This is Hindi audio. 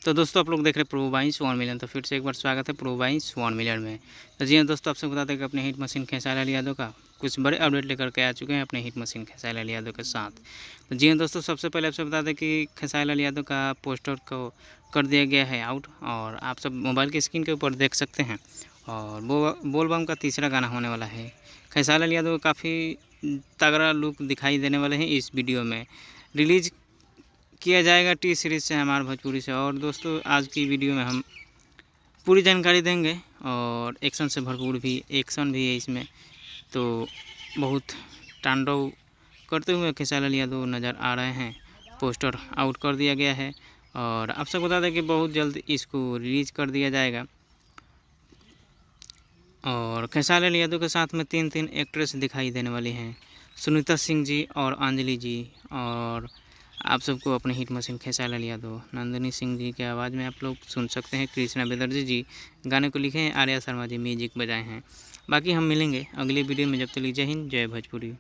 तो दोस्तों आप लोग देख रहे हैं प्रो बाइंस 1 मिलियन। तो फिर से एक बार स्वागत है प्रो बाइंस 1 मिलियन में। तो जी हाँ दोस्तों, आपसे बता दें कि अपने हिट मशीन खेसारी लाल यादव का कुछ बड़े अपडेट लेकर के आ चुके हैं अपने हिट मशीन खेसारी लाल यादव के साथ। तो जी हाँ दोस्तों, सबसे पहले आपसे बता दें कि खेसारी लाल यादव का पोस्टर को कर दिया गया है आउट, और आप सब मोबाइल की स्क्रीन के ऊपर देख सकते हैं। और बोल बम का तीसरा गाना होने वाला है। खेसारी लाल यादव काफ़ी तगड़ा लुक दिखाई देने वाले हैं इस वीडियो में। रिलीज किया जाएगा टी सीरीज़ से, हमारे भोजपुरी से। और दोस्तों आज की वीडियो में हम पूरी जानकारी देंगे और एक्शन से भरपूर भी एक्शन भी है इसमें। तो बहुत तांडव करते हुए खेसारी लाल यादव नज़र आ रहे हैं। पोस्टर आउट कर दिया गया है और आप सबको बता दें कि बहुत जल्द इसको रिलीज कर दिया जाएगा। और खेसारी लाल यादव के साथ में तीन एक्ट्रेस दिखाई देने वाली हैं, सुनीता सिंह जी और अंजलि जी। और आप सबको अपने हिट मशीन खेसारी लाल यादव नंदिनी सिंह जी की आवाज़ में आप लोग सुन सकते हैं। कृष्णा बेदर्जी जी गाने को लिखे हैं, आर्या शर्मा जी म्यूजिक बजाए हैं। बाकी हम मिलेंगे अगली वीडियो में, जब तक जय हिंद जय भोजपुरी।